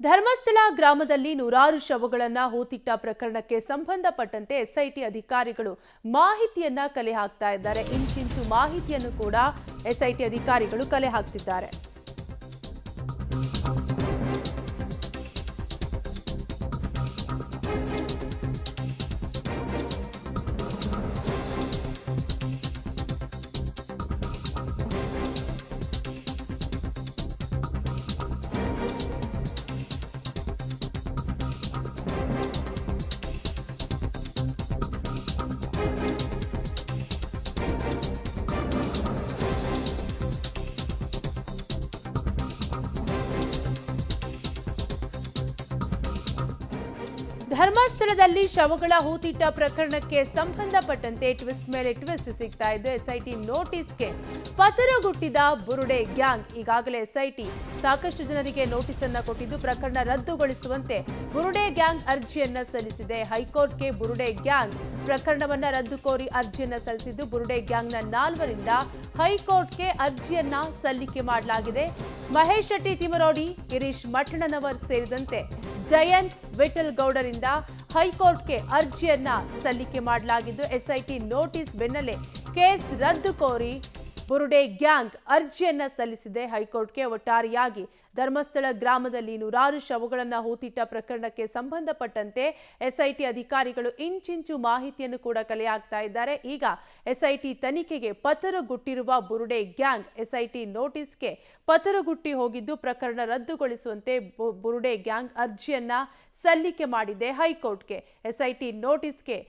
ಧರ್ಮಸ್ಥಳ ಗ್ರಾಮದಲ್ಲಿ ನೂರಾರು ಶವಗಳನ್ನು ಹೂತಿಟ್ಟ ಪ್ರಕರಣಕ್ಕೆ ಸಂಬಂಧಪಟ್ಟಂತೆ ಎಸ್ಐಟಿ ಅಧಿಕಾರಿಗಳು ಮಾಹಿತಿಯನ್ನ ಕಲೆ ಹಾಕ್ತಾ ಇದ್ದಾರೆ. ಇಂಚಿಂಚು ಮಾಹಿತಿಯನ್ನು ಕೂಡ ಎಸ್ಐಟಿ ಅಧಿಕಾರಿಗಳು ಕಲೆ ಹಾಕ್ತಿದ್ದಾರೆ. ಧರ್ಮಸ್ಥಳದಲ್ಲಿ ಶವಗಳ ಹೂತಿಟ್ಟ ಪ್ರಕರಣಕ್ಕೆ ಸಂಬಂಧಪಟ್ಟಂತೆ ಟ್ವಿಸ್ಟ್ ಮೇಲೆ ಟ್ವಿಸ್ಟ್ ಸಿಗ್ತಾ ಇದ್ದು ಎಸ್ಐಟಿ ನೋಟಿಸ್ಗೆ ಪತರಗುಟ್ಟಿದ ಬುರುಡೆ ಗ್ಯಾಂಗ್. ಈಗಾಗಲೇ ಎಸ್ಐಟಿ ಸಾಕಷ್ಟು ಜನರಿಗೆ ನೋಟಿಸ್ ಅನ್ನ ಕೊಟ್ಟಿದ್ದು ಪ್ರಕರಣ ರದ್ದುಗೊಳಿಸುವಂತೆ ಬುರುಡೆ ಗ್ಯಾಂಗ್ ಅರ್ಜಿಯನ್ನ ಸಲ್ಲಿಸಿದೆ. ಹೈಕೋರ್ಟ್ಗೆ ಬುರುಡೆ ಗ್ಯಾಂಗ್ ಪ್ರಕರಣವನ್ನ ರದ್ದು ಕೋರಿ ಅರ್ಜಿಯನ್ನ ಸಲ್ಲಿಸಿದ್ದು ಬುರುಡೆ ಗ್ಯಾಂಗ್ನ 4 ಹೈಕೋರ್ಟ್ಗೆ ಅರ್ಜಿಯನ್ನ ಸಲ್ಲಿಕೆ ಮಾಡಲಾಗಿದೆ. ಮಹೇಶ್ ಶೆಟ್ಟಿ ತಿಮರೋಡಿ, ಗಿರೀಶ್ ಮಠಣ್ಣನವರ್ ಸೇರಿದಂತೆ ಜಯಂತ್ ವಿಠಲ್ ಗೌಡರಿಂದ ಹೈಕೋರ್ಟ್ಗೆ ಅರ್ಜಿಯನ್ನ ಸಲ್ಲಿಕೆ ಮಾಡಲಾಗಿದ್ದು ಎಸ್ಐಟಿ ನೋಟಿಸ್ ಬೆನ್ನಲ್ಲೇ ಕೇಸ್ ರದ್ದು ಕೋರಿ ಬುರುಡೆ ಗ್ಯಾಂಗ್ ಅರ್ಜಿಯನ್ನ ಸಲ್ಲಿಸಿದೆ ಹೈಕೋರ್ಟ್ಗೆ. ಒಟ್ಟಾರೆಯಾಗಿ ಧರ್ಮಸ್ಥಳ ಗ್ರಾಮದಲ್ಲಿ ನೂರಾರು ಶವಗಳನ್ನು ಹೂತಿಟ್ಟ ಪ್ರಕರಣಕ್ಕೆ ಸಂಬಂಧಪಟ್ಟಂತೆ ಎಸ್ಐಟಿ ಅಧಿಕಾರಿಗಳು ಇಂಚಿಂಚು ಮಾಹಿತಿಯನ್ನು ಕೂಡ ಕಲೆ ಹಾಕ್ತಾ ಇದ್ದಾರೆ. ಈಗ ಎಸ್ಐಟಿ ತನಿಖೆಗೆ ಪತರಗುಟ್ಟಿರುವ ಬುರುಡೆ ಗ್ಯಾಂಗ್ ಎಸ್ಐಟಿ ನೋಟಿಸ್ಗೆ ಪತರಗುಟ್ಟಿ ಹೋಗಿದ್ದು ಪ್ರಕರಣ ರದ್ದುಗೊಳಿಸುವಂತೆ ಬುರುಡೆ ಗ್ಯಾಂಗ್ ಅರ್ಜಿಯನ್ನ ಸಲ್ಲಿಕೆ ಮಾಡಿದೆ ಹೈಕೋರ್ಟ್ಗೆ. ಎಸ್ಐಟಿ ನೋಟಿಸ್ಗೆ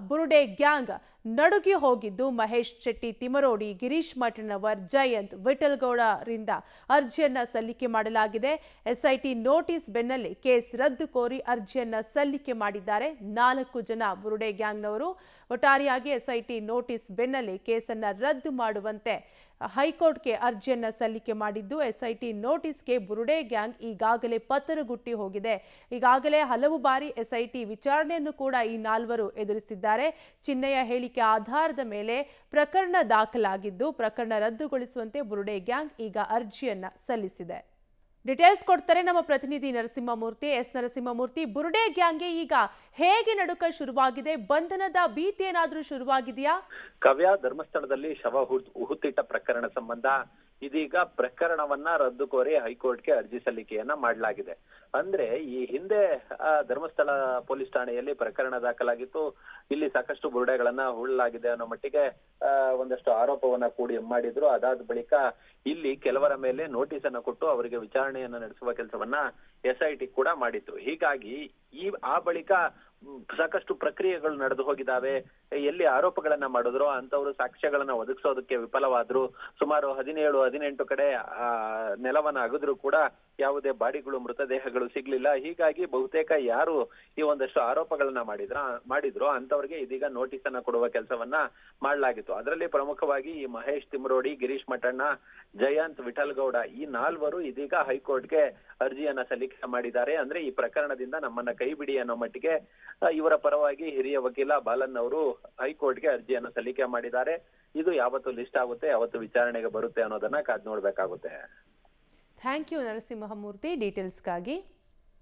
ಬುರುಡೆ ಗ್ಯಾಂಗ್ ನಡುಗಿ ಹೋಗಿದ್ದು ಮಹೇಶ್ ಶೆಟ್ಟಿ ತಿಮರೋಡಿ, ಗಿರೀಶ್ ಮಠಣ್ಣವರ್, ಜಯಂತ್ ವಿಠಲ್ ಗೌಡರಿಂದ ಅರ್ಜಿಯನ್ನ ಸಲ್ಲಿಕೆ ಮಾಡಲಾಗಿದೆ. ಎಸ್ಐಟಿ ನೋಟಿಸ್ ಬೆನ್ನಲ್ಲೇ ಕೇಸ್ ರದ್ದು ಕೋರಿ ಅರ್ಜಿಯನ್ನ ಸಲ್ಲಿಕೆ ಮಾಡಿದ್ದಾರೆ 4 ಜನ ಬುರುಡೆ ಗ್ಯಾಂಗ್ನವರು. ಒಟ್ಟಾರೆಯಾಗಿ ಎಸ್ಐಟಿ ನೋಟಿಸ್ ಬೆನ್ನಲ್ಲೇ ಕೇಸನ್ನ ರದ್ದು ಮಾಡುವಂತೆ ಹೈಕೋರ್ಟ್ಗೆ ಅರ್ಜಿಯನ್ನ ಸಲ್ಲಿಕೆ ಮಾಡಿದ್ದು ಎಸ್ಐಟಿ ನೋಟಿಸ್ಗೆ ಬುರುಡೆ ಗ್ಯಾಂಗ್ ಈಗಾಗಲೇ ಪತರಗುಟ್ಟಿ ಹೋಗಿದೆ. ಈಗಾಗಲೇ ಹಲವು ಬಾರಿ ಎಸ್ಐಟಿ ವಿಚಾರಣೆಯನ್ನು ಕೂಡ ಈ 4 ಎದುರಿಸಿದ್ದಾರೆ. ಚಿನ್ನಯ್ಯ ಹೇಳಿಕೆ ಆಧಾರದ ಮೇಲೆ ಪ್ರಕರಣ ದಾಖಲಾಗಿದ್ದು ಪ್ರಕರಣ ರದ್ದುಗೊಳಿಸುವಂತೆ ಬುರುಡೆ ಗ್ಯಾಂಗ್ ಈಗ ಅರ್ಜಿಯನ್ನ ಸಲ್ಲಿಸಿದೆ. ಡೀಟೇಲ್ಸ್ ಕೊಡ್ತಾರೆ ನಮ್ಮ ಪ್ರತಿನಿಧಿ ನರಸಿಂಹಮೂರ್ತಿ. ನರಸಿಂಹಮೂರ್ತಿ, ಬುರುಡೆ ಗ್ಯಾಂಗ್ಗೆ ಈಗ ಹೇಗೆ ನಡುಕ ಶುರುವಾಗಿದೆ? ಬಂಧನದ ಭೀತಿ ಏನಾದ್ರೂ ಶುರುವಾಗಿದೆಯಾ? ಕಾವ್ಯ, ಧರ್ಮಸ್ಥಳದಲ್ಲಿ ಶವ ಹೂತಿಟ್ಟ ಪ್ರಕರಣ ಸಂಬಂಧ ಇದೀಗ ಪ್ರಕರಣವನ್ನ ರದ್ದು ಕೋರಿ ಹೈಕೋರ್ಟ್ಗೆ ಅರ್ಜಿ ಸಲ್ಲಿಕೆಯನ್ನ ಮಾಡಲಾಗಿದೆ. ಅಂದ್ರೆ ಈ ಹಿಂದೆ ಧರ್ಮಸ್ಥಳ ಪೊಲೀಸ್ ಠಾಣೆಯಲ್ಲಿ ಪ್ರಕರಣ ದಾಖಲಾಗಿತ್ತು. ಇಲ್ಲಿ ಸಾಕಷ್ಟು ಬುರುಡೆಗಳನ್ನ ಹೂಡಲಾಗಿದೆ ಅನ್ನೋ ಮಟ್ಟಿಗೆ ಒಂದಷ್ಟು ಆರೋಪವನ್ನ ಕೂಡಿ ಮಾಡಿದ್ರು. ಅದಾದ ಬಳಿಕ ಇಲ್ಲಿ ಕೆಲವರ ಮೇಲೆ ನೋಟಿಸ್ ಅನ್ನ ಕೊಟ್ಟು ಅವರಿಗೆ ವಿಚಾರಣೆಯನ್ನ ನಡೆಸುವ ಕೆಲಸವನ್ನ ಎಸ್ಐಟಿ ಕೂಡ ಮಾಡಿತ್ತು. ಹೀಗಾಗಿ ಆ ಬಳಿಕ ಸಾಕಷ್ಟು ಪ್ರಕ್ರಿಯೆಗಳು ನಡೆದು ಹೋಗಿದ್ದಾವೆ. ಎಲ್ಲಿ ಆರೋಪಗಳನ್ನ ಮಾಡಿದ್ರು ಅಂತವರು ಸಾಕ್ಷ್ಯಗಳನ್ನ ಒದಗಿಸೋದಕ್ಕೆ ವಿಫಲವಾದ್ರು. ಸುಮಾರು 17-18 ಕಡೆ ನೆಲವನ್ನ ಅಗದ್ರು ಕೂಡ ಯಾವುದೇ ಬಾಡಿಗಳು, ಮೃತದೇಹಗಳು ಸಿಗ್ಲಿಲ್ಲ. ಹೀಗಾಗಿ ಬಹುತೇಕ ಯಾರು ಈ ಒಂದಷ್ಟು ಆರೋಪಗಳನ್ನ ಮಾಡಿದ್ರು ಅಂತವ್ರಿಗೆ ಇದೀಗ ನೋಟಿಸ್ ಅನ್ನ ಕೊಡುವ ಕೆಲಸವನ್ನ ಮಾಡಲಾಗಿತ್ತು. ಅದರಲ್ಲಿ ಪ್ರಮುಖವಾಗಿ ಈ ಮಹೇಶ್ ತಿಮರೋಡಿ, ಗಿರೀಶ್ ಮಠಣ್ಣ, ಜಯಂತ್ ವಿಠಲ್ ಗೌಡ ಈ 4 ಇದೀಗ ಹೈಕೋರ್ಟ್ಗೆ ಅರ್ಜಿಯನ್ನ ಸಲ್ಲಿಕೆ ಮಾಡಿದ್ದಾರೆ. ಅಂದ್ರೆ ಈ ಪ್ರಕರಣದಿಂದ ನಮ್ಮನ್ನ ಕೈ ಬಿಡಿ ಅನ್ನೋ ಮಟ್ಟಿಗೆ ಇವರ ಪರವಾಗಿ ಹಿರಿಯ ವಕೀಲ ಬಾಲನ್ ಅವರು ಹೈಕೋರ್ಟ್ಗೆ ಅರ್ಜಿಯನ್ನ ಸಲ್ಲಿಕೆ ಮಾಡಿದ್ದಾರೆ. ಇದು ಯಾವತ್ತು ಲಿಸ್ಟ್ ಆಗುತ್ತೆ, ಯಾವತ್ತು ವಿಚಾರಣೆಗೆ ಬರುತ್ತೆ ಅನ್ನೋದನ್ನ ಕಾದ್ ನೋಡ್ಬೇಕಾಗುತ್ತೆ. Thank you Narasimhamurthy ಡೀಟೇಲ್ಸ್ಗಾಗಿ.